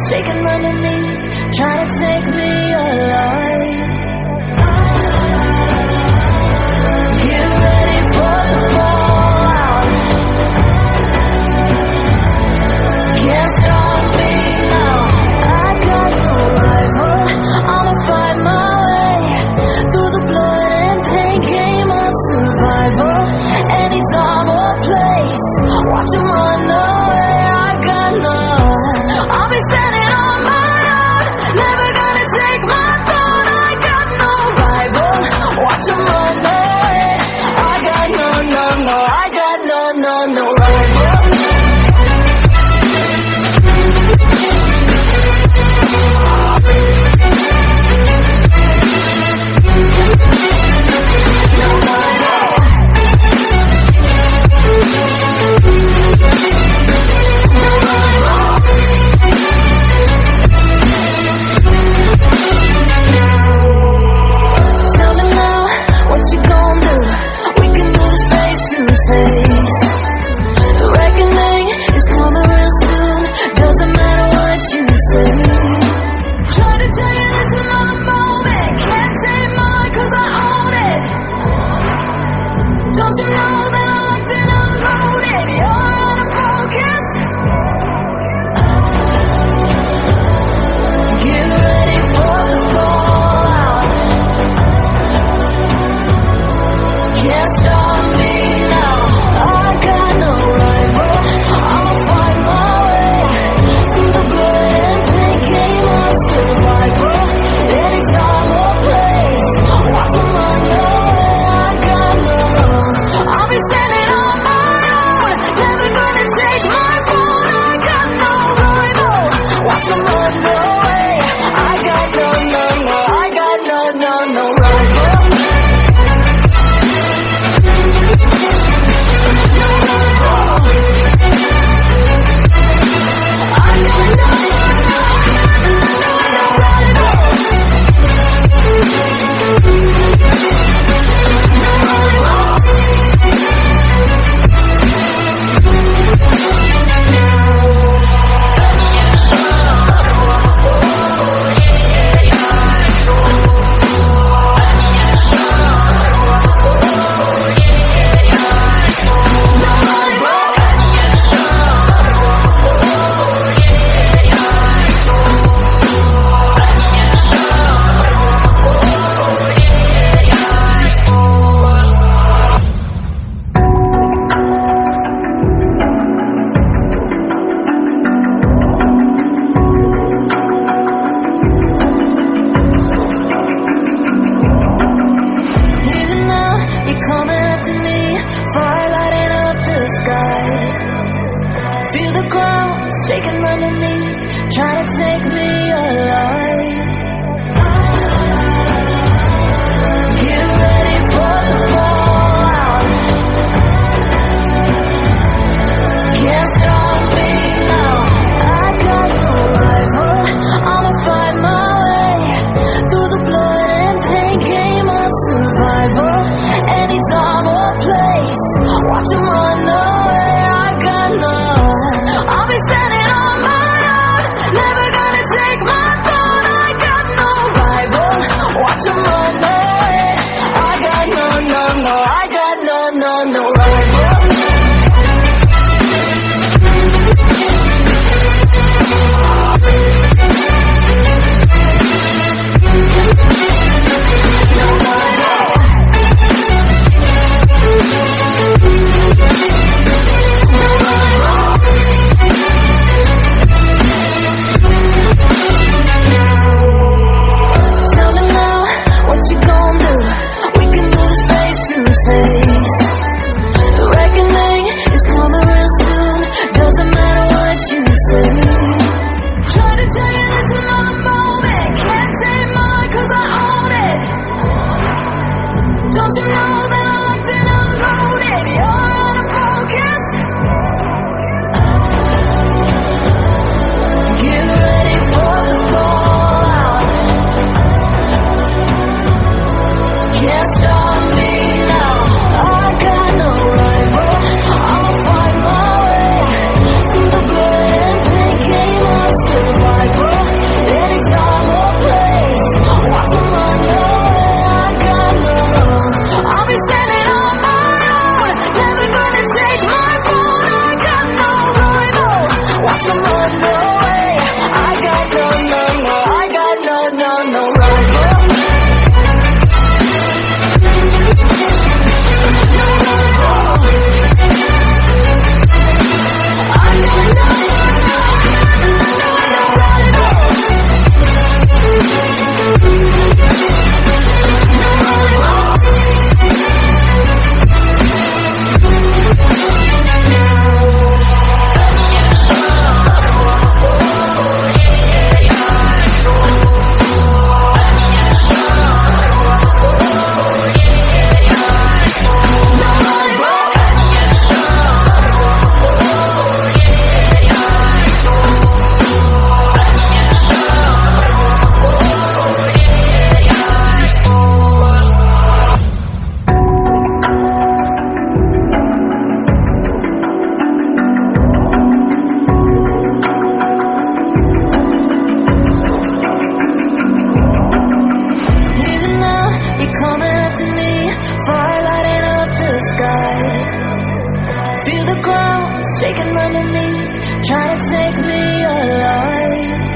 shaking underneath, trying to take me alive. Get ready for the fallout. Can't stop me now. I got no rival. I'ma fight my way through the blood and pain game of survival. Any time or place, watch 'em run away. I got none. I'll be standing on my own, never gonna take my throne. I got no rival. Watch 'em run away. I got no, I got no rival. Don't you know that I'm locked and unloaded? You're out of focus. Get ready for the fallout. Can't stop me now. I got no rival. I'ma fight my way through the blood and pain game of survival. Any time or place, watch 'em run away. I got no. I'll be standing on my own, never gonna take my phone. I got no rival. Watch 'em run away. I got no, I got no rival. No rival. I got no rival. Feel the ground shaking underneath, trying to take me alive. Get ready for the fallout. Can't stop me now. I got no rival. I'ma fight my way through the blood and pain game of survival. Any time or place, watch 'em run away. I got none. I'll be standing on my own, never gonna take my throne. I got no rival. Watch 'em run away. I the sky. Feel the ground shaking underneath, trying to take me alive.